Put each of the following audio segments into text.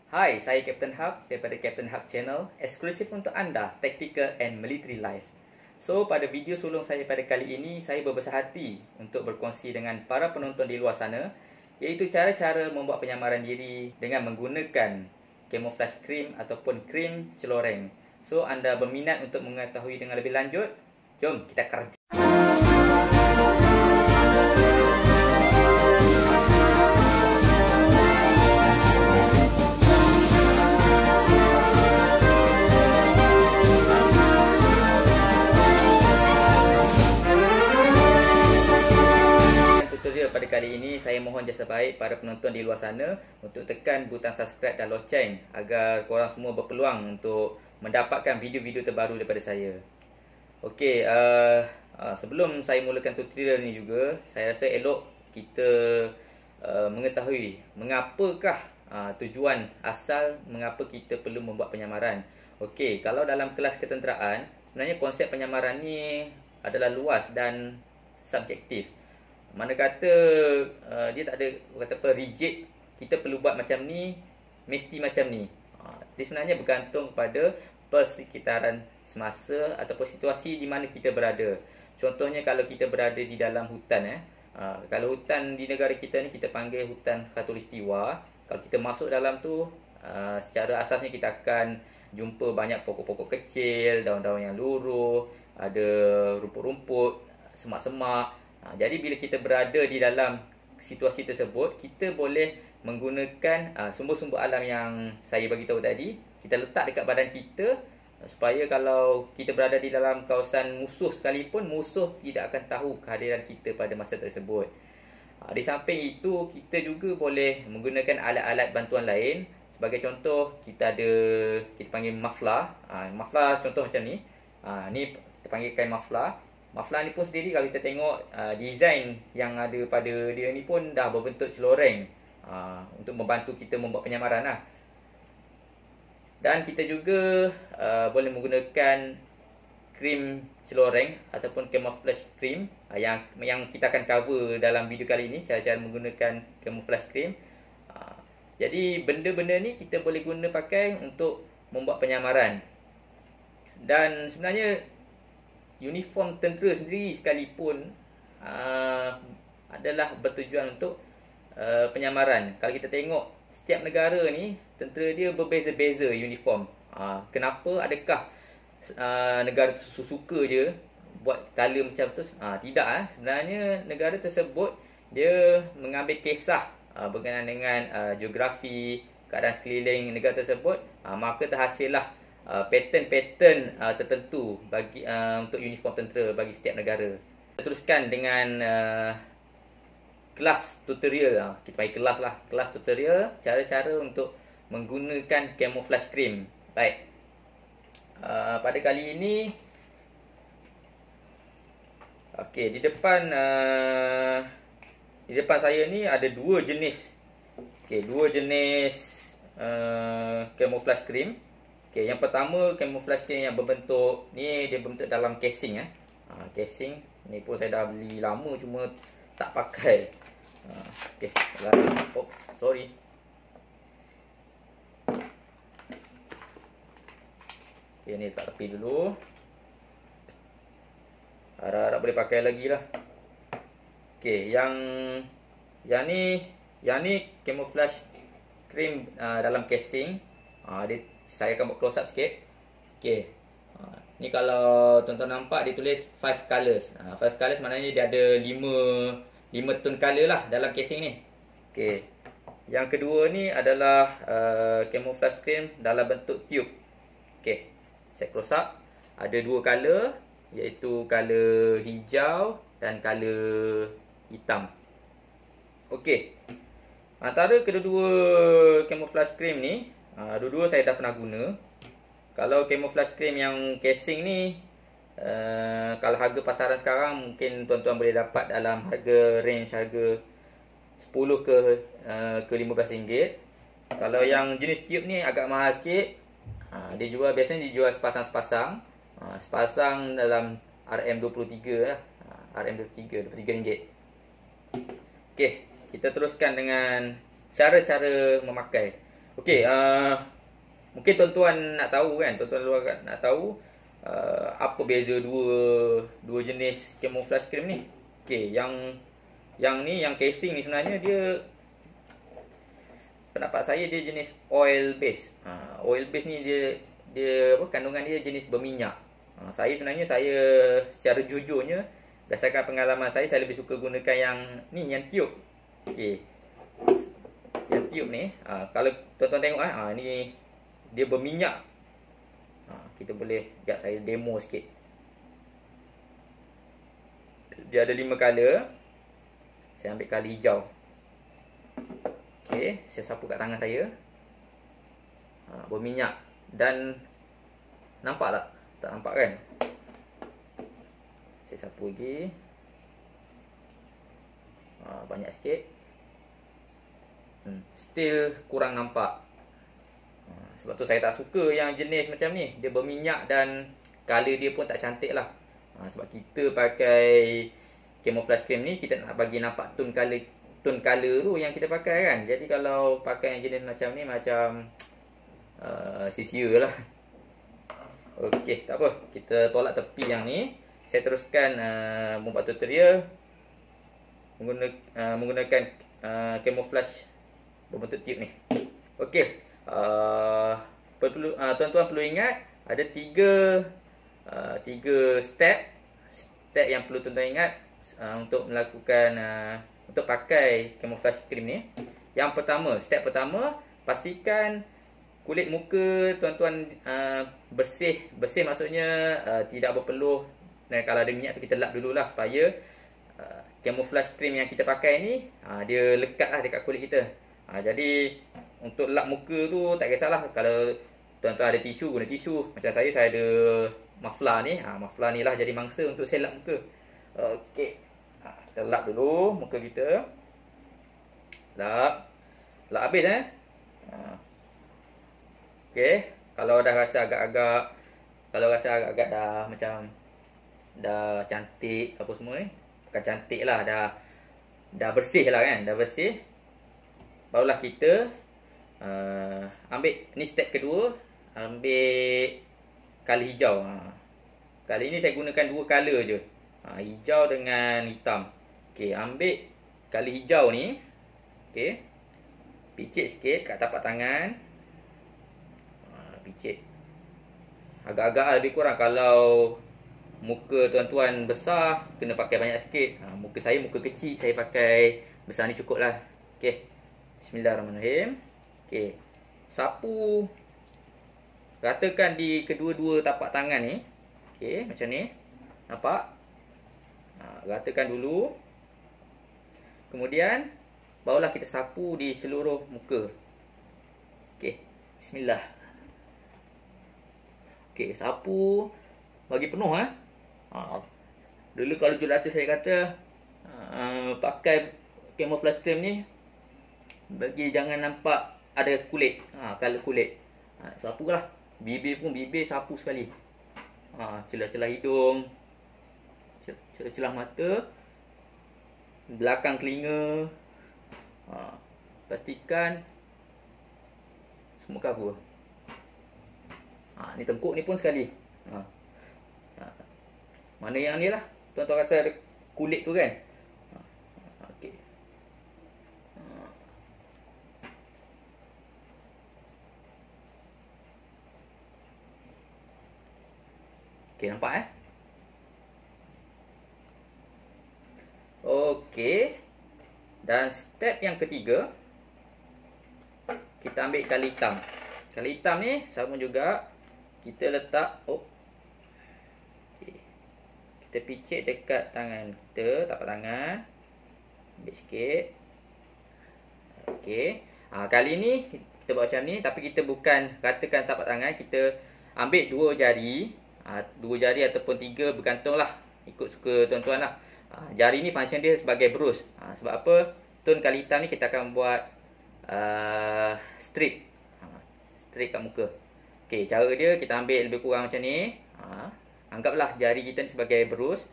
Hai, saya Captain Hub daripada Captain Hub Channel, eksklusif untuk anda, Tactical and Military Life. So, pada video sulung saya pada kali ini, saya berbesar hati untuk berkongsi dengan para penonton di luar sana, iaitu cara-cara membuat penyamaran diri dengan menggunakan camouflage cream ataupun krim celoreng. So, anda berminat untuk mengetahui dengan lebih lanjut? Jom kita kerja. Tutorial pada kali ini, saya mohon jasa baik para penonton di luar sana untuk tekan butang subscribe dan loceng agar korang semua berpeluang untuk mendapatkan video-video terbaru daripada saya. Okey, sebelum saya mulakan tutorial ni juga, saya rasa elok kita mengetahui mengapakah tujuan asal mengapa kita perlu membuat penyamaran. Okey, kalau dalam kelas ketenteraan, sebenarnya konsep penyamaran ni adalah luas dan subjektif. Mana kata dia tak ada kata apa rigid, kita perlu buat macam ni, mesti macam ni. Dia sebenarnya bergantung kepada persekitaran semasa ataupun situasi di mana kita berada. Contohnya kalau kita berada di dalam hutan, kalau hutan di negara kita ni kita panggil hutan khatulistiwa. Kalau kita masuk dalam tu, secara asasnya kita akan jumpa banyak pokok-pokok kecil, daun-daun yang luruh, ada rumput-rumput, semak-semak. Jadi bila kita berada di dalam situasi tersebut, kita boleh menggunakan sumber-sumber alam yang saya bagi tahu tadi. Kita letak dekat badan kita supaya kalau kita berada di dalam kawasan musuh sekalipun, musuh tidak akan tahu kehadiran kita pada masa tersebut. Di samping itu, kita juga boleh menggunakan alat-alat bantuan lain. Sebagai contoh, kita panggil muffler. Muffler contoh macam ni. Ni kita panggil kain muffler. Muffler ni pun sendiri kalau kita tengok design yang ada pada dia ni pun dah berbentuk celoreng untuk membantu kita membuat penyamaran lah. Dan kita juga boleh menggunakan krim celoreng ataupun camouflage cream yang kita akan cover dalam video kali ini, cara-cara menggunakan camouflage cream. Jadi benda-benda ni kita boleh guna pakai untuk membuat penyamaran. Dan sebenarnya uniform tentera sendiri sekalipun adalah bertujuan untuk penyamaran. Kalau kita tengok setiap negara ni, tentera dia berbeza-beza uniform. Kenapa? Adakah negara suka je buat color macam tu? Tidak. Sebenarnya negara tersebut dia mengambil kisah berkenaan dengan geografi, keadaan sekeliling negara tersebut, maka terhasillah pattern-pattern tertentu bagi untuk uniform tentera bagi setiap negara. Kita teruskan dengan kelas tutorial. Kita panggil kelas lah, kelas tutorial cara-cara untuk menggunakan camouflage cream. Baik. Pada kali ini, okey, di depan saya ni ada dua jenis. Okey, dua jenis camouflage cream. Okay, yang pertama camouflage cream yang berbentuk ni, dia berbentuk dalam casing. Casing ni pun saya dah beli lama cuma tak pakai. Okay, oops, sorry. Okay, ni letak tepi dulu. Harap-harap boleh pakai lagi lah. Okay, yang ni camouflage cream dalam casing. Saya akan buat close up sikit. Okay. Ni kalau tuan-tuan nampak dia tulis 5 colors. 5 colors maknanya dia ada 5 tone color lah dalam casing ni. Okay. Yang kedua ni adalah camouflage cream dalam bentuk tube. Okay. Saya close up. Ada 2 color, iaitu color hijau dan color hitam. Okay. Antara kedua-dua camouflage cream ni, dua-dua saya dah pernah guna. Kalau camouflage cream yang casing ni, kalau harga pasaran sekarang mungkin tuan-tuan boleh dapat dalam range harga 10 ke 15 ringgit. Kalau yang jenis tube ni agak mahal sikit. Biasanya dijual sepasang-sepasang. Sepasang dalam RM23 lah. RM23 ringgit. Okey, kita teruskan dengan cara-cara memakai. Okey, mungkin tuan-tuan nak tahu kan, tuan-tuan luar nak tahu apa beza dua jenis camouflage cream ni. Okey, yang casing ni sebenarnya dia, pendapat saya dia jenis oil base. Oil base ni dia kandungan dia jenis berminyak. Saya secara jujurnya, berdasarkan pengalaman saya lebih suka gunakan yang tube. Okey. Yang tube ni, kalau tuan-tuan tengok ni dia berminyak. Kita boleh saya demo sikit. Dia ada 5 color. Saya ambil color hijau. Okey, saya sapu kat tangan saya. Berminyak. Dan nampak tak? Tak nampak kan? Saya sapu lagi. Banyak sikit. Still kurang nampak. Sebab tu saya tak suka yang jenis macam ni. Dia berminyak dan color dia pun tak cantik lah. Sebab kita pakai camouflage cream ni, kita nak bagi nampak tone color tu yang kita pakai kan. Jadi kalau pakai yang jenis macam ni, macam sia-sia lah. Okey, tak apa. Kita tolak tepi yang ni. Saya teruskan membuat tutorial menggunakan camouflage berbentuk tube ni. Okey, tuan-tuan perlu ingat ada tiga step yang perlu tuan-tuan ingat untuk melakukan untuk pakai camouflage cream ni. Yang pertama, step pertama, pastikan kulit muka tuan-tuan bersih maksudnya tidak berpeluh. Dan kalau ada minyak tu kita lap dululah supaya camouflage cream yang kita pakai ni dia lekat lah dekat kulit kita. Jadi untuk lap muka tu tak kisahlah. Kalau tuan-tuan ada tisu, guna tisu. Macam saya ada maflar ni. Maflar ni lah jadi mangsa untuk saya lap muka. Okey, kita lap dulu muka kita. Lap habis Okey, kalau dah rasa agak-agak dah macam dah cantik apa semua ni. Bukan cantik lah, dah bersih lah kan. Dah bersih, barulah kita ambil ni step kedua, ambil color hijau. Kali ni saya gunakan 2 color je, hijau dengan hitam. Okey, ambil color hijau ni. Okey, picit sikit kat tapak tangan. Picit agak-agak lebih kurang. Kalau muka tuan-tuan besar, kena pakai banyak sikit. Muka saya muka kecil, saya pakai besar ni cukup lah. Okey, bismillahirrahmanirrahim. Okey, sapu ratakan di kedua-dua tapak tangan ni. Okey, macam ni. Nampak? Ratakan dulu. Kemudian barulah kita sapu di seluruh muka. Okey, bismillah. Okey, sapu bagi penuh Dulu kalau jurulatih saya kata pakai camouflage cream ni bagi jangan nampak ada kulit, color kulit. Sapulah. Bibir pun sapu sekali. Celah-celah hidung, celah-celah mata, belakang telinga. Pastikan semua cover. Ni tengkuk ni pun sekali. Mana yang ni lah, tuan-tuan rasa ada kulit tu kan. Okey. Okey, nampak Okey. Dan step yang ketiga, kita ambil color hitam. Color hitam ni sama juga, kita letak kita picit dekat tangan kita, tapak tangan. Ambil sikit. Okey. Kali ni kita buat macam ni, tapi kita bukan ratakan tapak tangan, kita ambil 2 jari. 2 jari ataupun 3, bergantunglah ikut suka tuan-tuan lah. Jari ni function dia sebagai berus. Sebab apa? Tone color hitam ni kita akan buat strip kat muka. Okey, cara dia kita ambil lebih kurang macam ni. Anggaplah jari kita ni sebagai berus.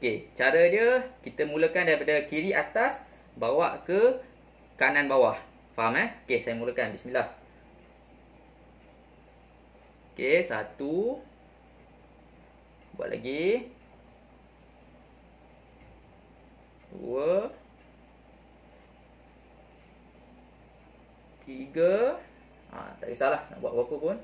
Okey, cara dia kita mulakan daripada kiri atas bawa ke kanan bawah. Faham Okey, saya mulakan. Bismillah. Okey, 1. Buat lagi. 2. 3. Tak kisahlah nak buat berapa pun.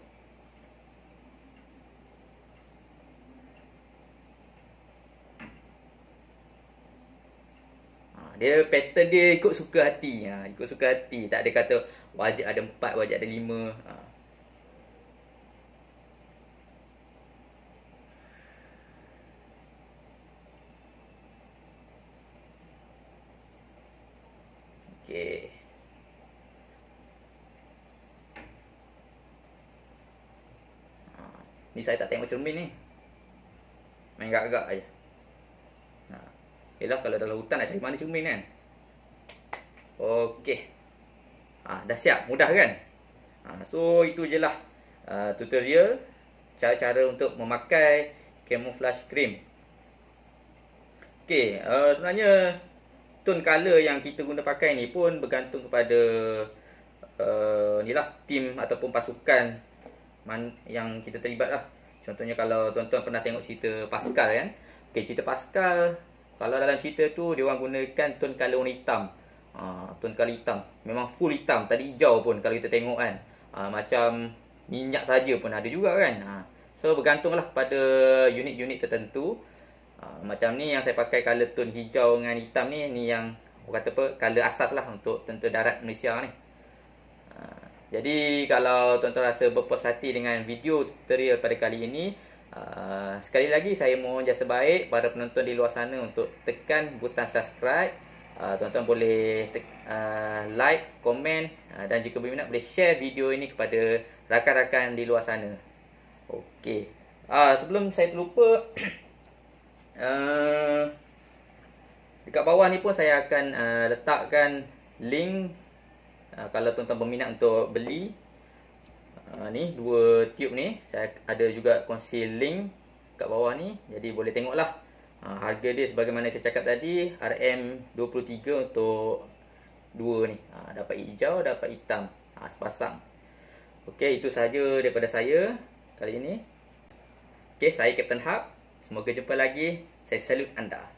Dia pattern dia ikut suka hati. Ikut suka hati. Tak ada kata wajib ada 4, wajib ada 5. Okey. Ni saya tak tengok cermin ni. Main gak-gak aje. Yelah, kalau dalam hutan nak cari mana cermin kan. Okey. Dah siap. Mudah kan? So, itu je lah tutorial cara-cara untuk memakai camouflage cream. Okey. Sebenarnya tone color yang kita guna pakai ni pun bergantung kepada ni lah, tim ataupun pasukan yang kita terlibat lah. Contohnya kalau tuan-tuan pernah tengok cerita Pascal kan. Okey, cerita Pascal, kalau dalam cerita tu dia orang gunakan tone color warna hitam. Tone color hitam. Memang full hitam. Tadi hijau pun kalau kita tengok kan. Macam minyak saja pun ada juga kan. So bergantunglah pada unit-unit tertentu. Macam ni yang saya pakai color tone hijau dengan hitam ni yang orang kata apa, color asas lah untuk tentera darat Malaysia ni. Jadi kalau tuan-tuan rasa berpuas hati dengan video tutorial pada kali ini, sekali lagi saya mohon jasa baik para penonton di luar sana untuk tekan butang subscribe. Tuan-tuan boleh like, komen, dan jika berminat boleh share video ini kepada rakan-rakan di luar sana. Okey. Sebelum saya terlupa, dekat bawah ni pun saya akan letakkan link kalau tuan-tuan berminat untuk beli ni 2 tube ni. Saya ada juga kongsi link kat bawah ni, jadi boleh tengoklah. Harga dia sebagaimana saya cakap tadi, RM23 untuk 2 ni. Dapat hijau, dapat hitam, sepasang. Okey, itu sahaja daripada saya kali ini. Okey, saya Captain Hub. Semoga jumpa lagi. Saya salute anda.